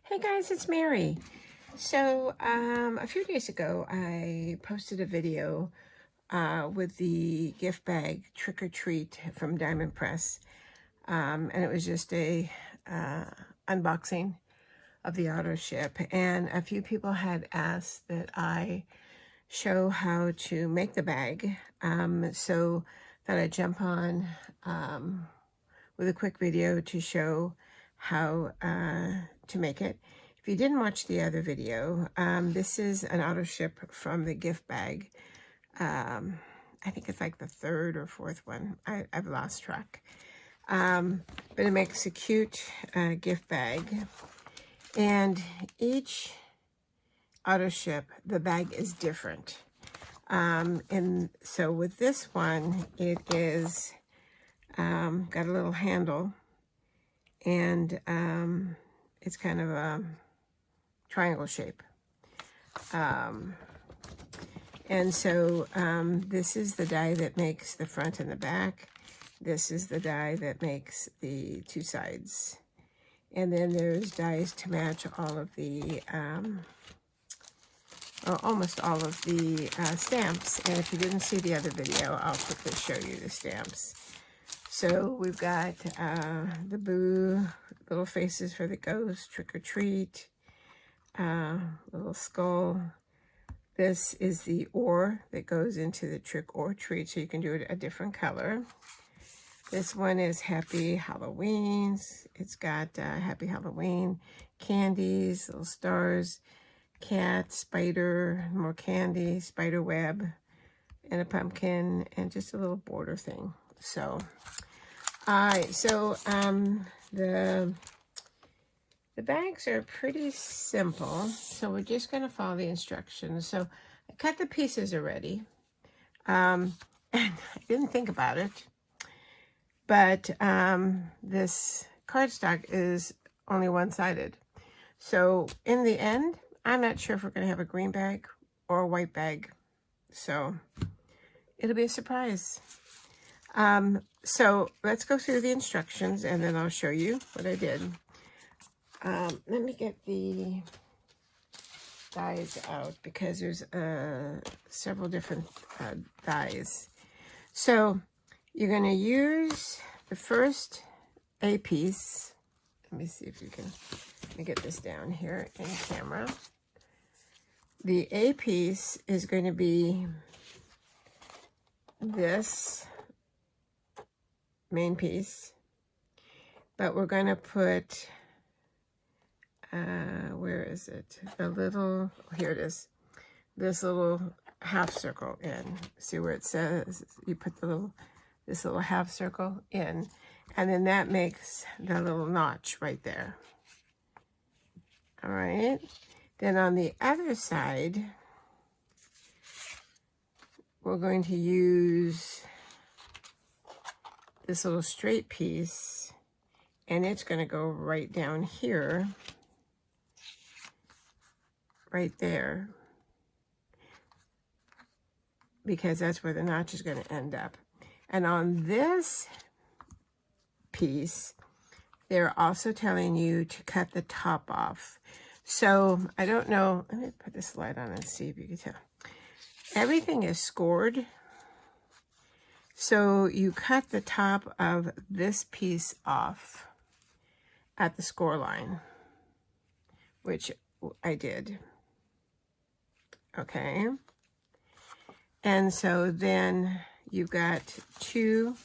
Hey guys, it's Mary. So a few days ago, I posted a video with the gift bag Trick or Treat from Diamond Press, and it was just a unboxing of the auto ship. And a few people had asked that I show how to make the bag, so that I jump on with a quick video to show how to make it. If you didn't watch the other video, this is an auto ship from the gift bag. I think it's like the third or fourth one. I've lost track. But it makes a cute gift bag. And each auto ship, the bag is different. And so with this one, it is got a little handle, and it's kind of a triangle shape. And so this is the die that makes the front and the back. This is the die that makes the two sides. And then there's dies to match all of the, or almost all of the stamps. And if you didn't see the other video, I'll quickly show you the stamps. So we've got the Boo, little faces for the ghost, Trick or Treat, little skull. This is the or that goes into the Trick or Treat, so you can do it a different color. This one is Happy Halloween. It's got Happy Halloween, candies, little stars, cat, spider, more candy, spider web, and a pumpkin, and just a little border thing. So, all right, so the bags are pretty simple, so we're just going to follow the instructions. So I cut the pieces already, and I didn't think about it, but this cardstock is only one-sided. So in the end, I'm not sure if we're going to have a green bag or a white bag, so it'll be a surprise. So let's go through the instructions, and then I'll show you what I did. Let me get the dies out because there's several different dies. So you're going to use the first A piece. Let me see if you can, let me get this down here in camera. The A piece is going to be this main piece, but we're going to put where is it? A little, here it is. This little half circle in. See where it says, you put the little, this little half circle in, and then that makes the little notch right there. All right. Then on the other side, we're going to use this little straight piece, and it's going to go right down here, right there, because that's where the notch is going to end up. And on this piece, they're also telling you to cut the top off. So I don't know, let me put this light on and see if you can tell. Everything is scored. So you cut the top of this piece off at the score line, which I did. Okay. And so then you've got two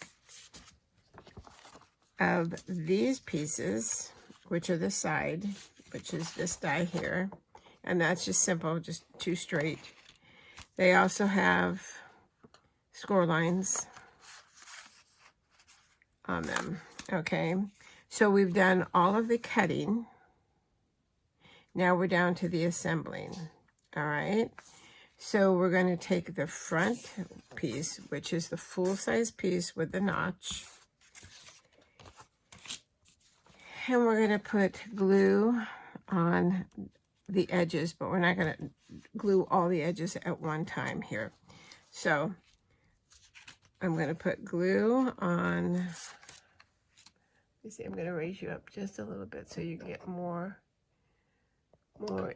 of these pieces, which are the side, which is this die here. And that's just simple, just two straight. They also have score lines on them. Okay. So we've done all of the cutting. Now we're down to the assembling. All right. So we're going to take the front piece, which is the full-size piece with the notch, and we're going to put glue on the edges, but we're not going to glue all the edges at one time here. So I'm going to put glue on. Let me see, I'm going to raise you up just a little bit so you get more more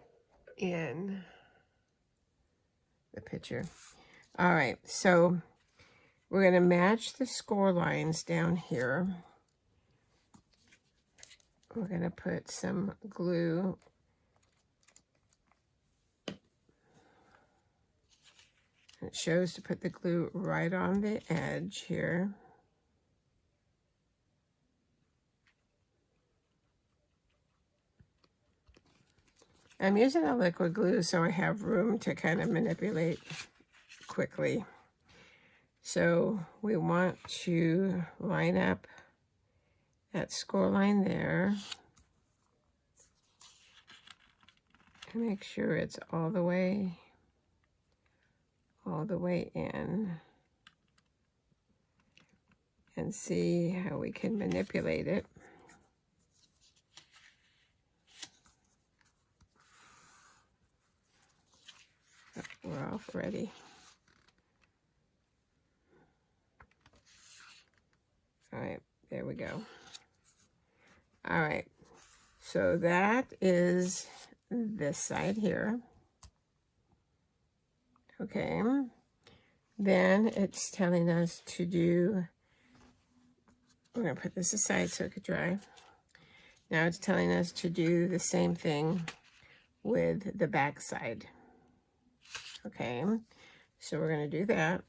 in the picture. All right, so we're going to match the score lines down here. We're going to put some glue it shows to put the glue right on the edge here. I'm using a liquid glue so I have room to kind of manipulate quickly. So we want to line up that score line there and make sure it's all the way in, and see how we can manipulate it. We're off ready. All right, there we go. All right, so that is this side here. Okay, then it's telling us to do, we're going to put this aside so it could dry. Now it's telling us to do the same thing with the back side. Okay, so we're going to do that.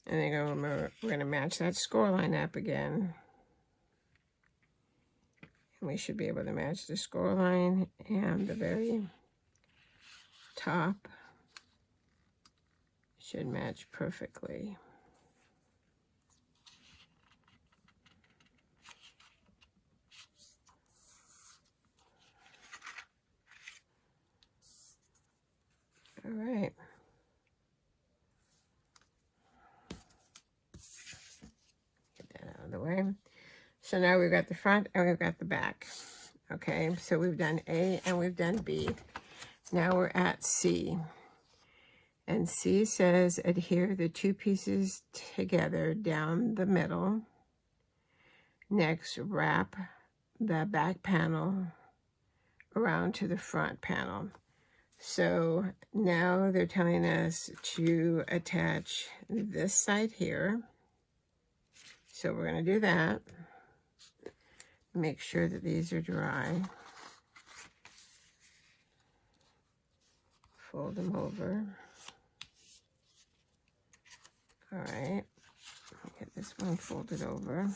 And then we're going to match that score line up again. And we should be able to match the score line and the very top should match perfectly. All right. Get that out of the way. So now we've got the front and we've got the back. Okay, so we've done A and we've done B. Now we're at C. And C says adhere the two pieces together down the middle. Next, wrap the back panel around to the front panel. So now they're telling us to attach this side here. So we're going to do that. Make sure that these are dry. Fold them over. All right, get this one folded over.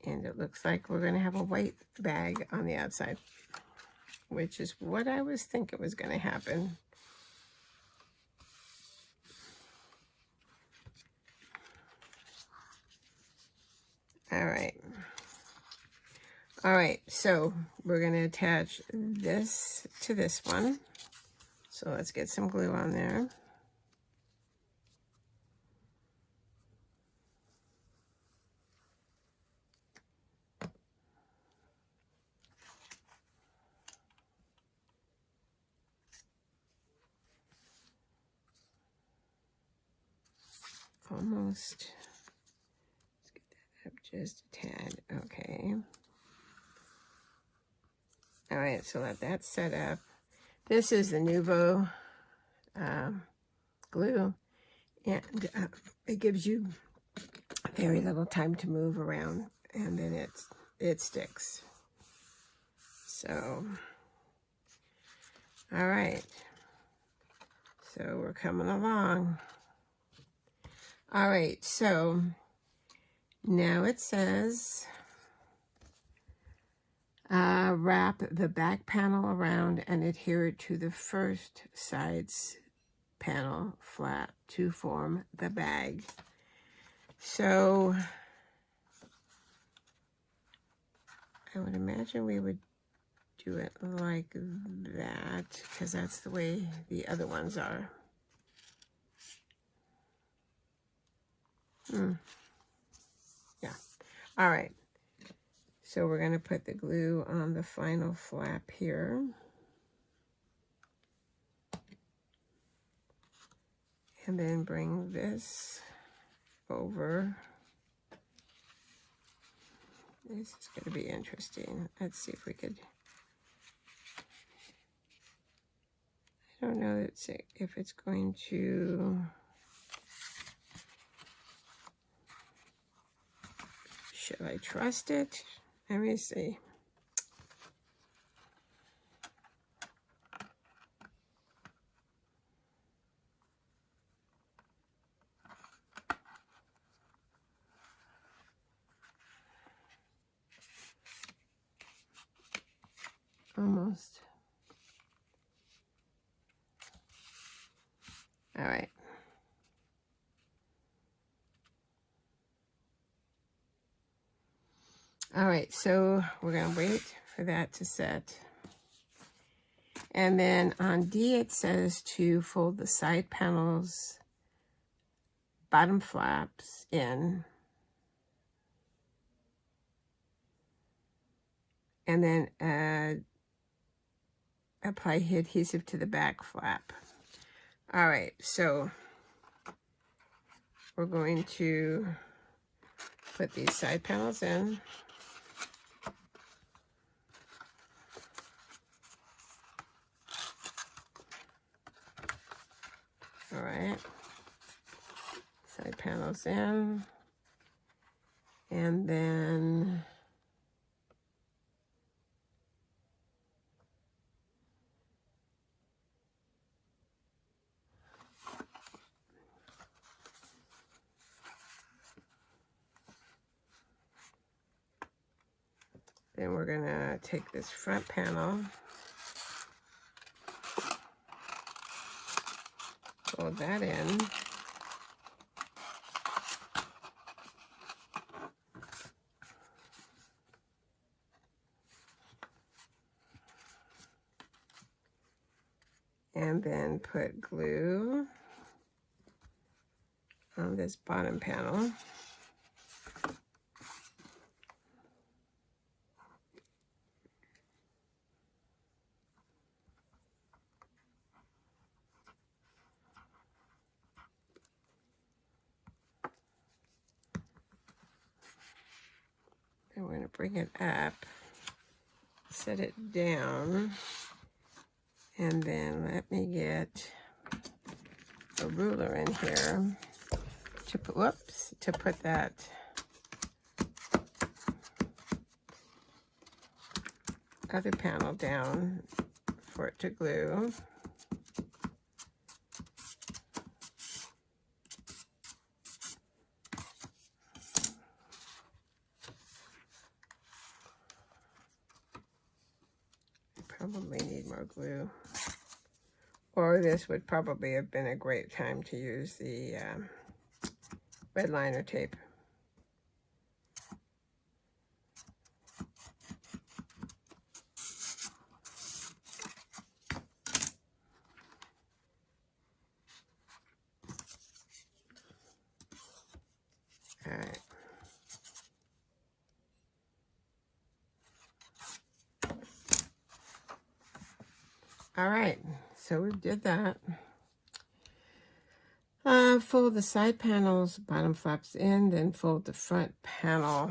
And it looks like we're going to have a white bag on the outside, which is what I was thinking was going to happen. All right. All right, so we're going to attach this to this one. So let's get some glue on there. Almost. Let's get that up just a tad. Okay. All right, so let that set up. This is the Nuvo glue, and it gives you very little time to move around, and then it sticks. So, all right. So we're coming along. All right, so now it says wrap the back panel around and adhere it to the first side's panel flat to form the bag. So I would imagine we would do it like that because that's the way the other ones are. Yeah. All right. So we're going to put the glue on the final flap here. And then bring this over. This is going to be interesting. Let's see if we could. I don't know if it's going to. Should I trust it? Let me see. Almost. All right. All right, so we're going to wait for that to set. And then on D, it says to fold the side panels, bottom flaps in. And then apply adhesive to the back flap. All right, so we're going to put these side panels in. All right, side panels in, and then we're gonna take this front panel, fold that in. And then put glue on this bottom panel. And we're going to bring it up, set it down, and then let me get a ruler in here to put, whoops, to put that other panel down for it to glue. Probably need more glue. Or this would probably have been a great time to use the red liner tape. All right. All right, so we did that. Fold the side panels, bottom flaps in, then fold the front panel.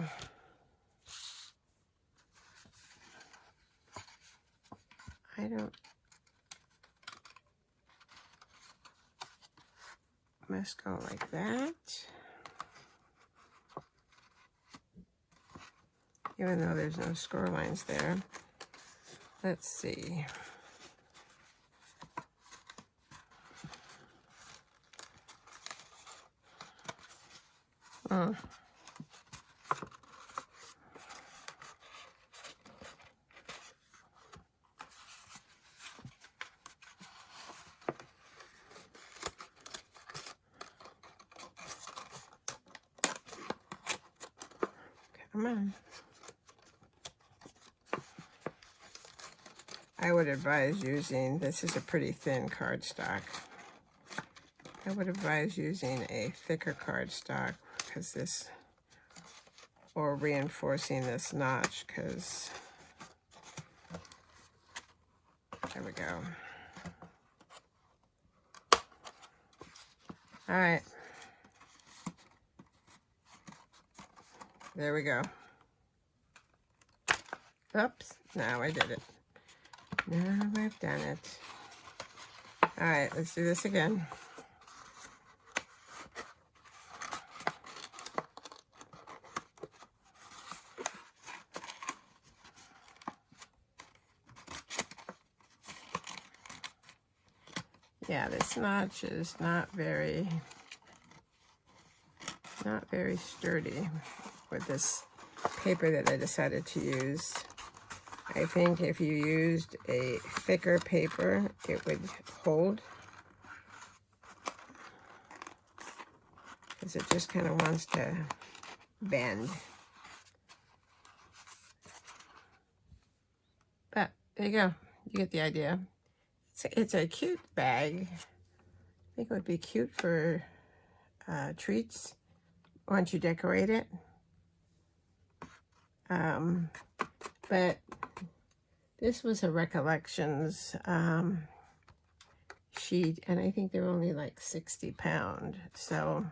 Must go like that. Even though there's no score lines there. Let's see. Oh. Come on. I would advise using, this is a pretty thin cardstock. I would advise using a thicker cardstock because this, or reinforcing this notch, because, there we go. All right. There we go. Oops. Now I did it. Now I've done it. All right, let's do this again. Yeah, this notch is not very sturdy with this paper that I decided to use. I think if you used a thicker paper, it would hold, because it just kind of wants to bend. But there you go. You get the idea. It's a cute bag. I think it would be cute for treats once you decorate it. But this was a Recollections sheet, and I think they're only like 60 pounds. So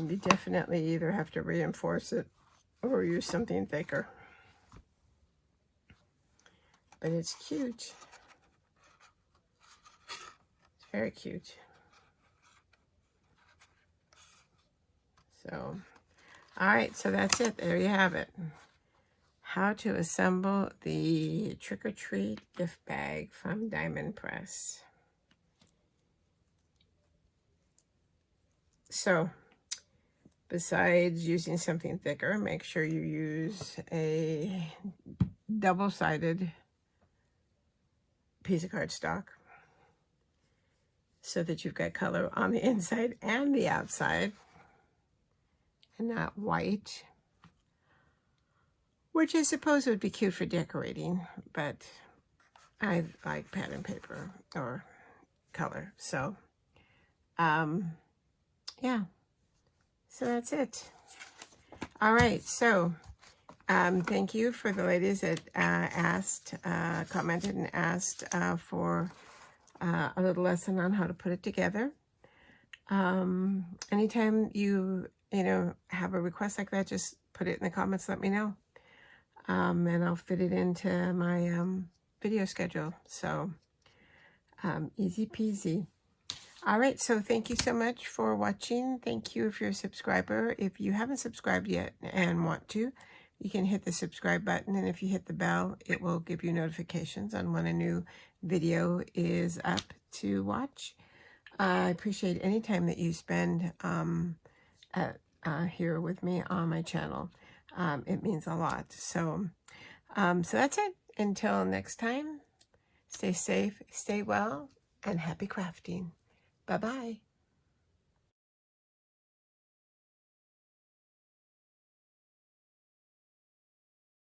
you definitely either have to reinforce it or use something thicker. But it's cute. It's very cute. So, all right, so that's it. There you have it. How to assemble the Trick or Treat gift bag from Diamond Press. So, besides using something thicker, make sure you use a double-sided piece of cardstock so that you've got color on the inside and the outside, and not white, which I suppose would be cute for decorating, but I like pattern paper or color. So, yeah, so that's it. All right, so thank you for the ladies that commented and asked for a little lesson on how to put it together. Anytime you have a request like that, just put it in the comments, let me know. And I'll fit it into my video schedule. So easy peasy. All right, so thank you so much for watching. Thank you if you're a subscriber. If you haven't subscribed yet and want to, you can hit the subscribe button, and if you hit the bell, it will give you notifications on when a new video is up to watch. I appreciate any time that you spend here with me on my channel. It means a lot. So, so that's it. Until next time, stay safe, stay well, and happy crafting. Bye-bye.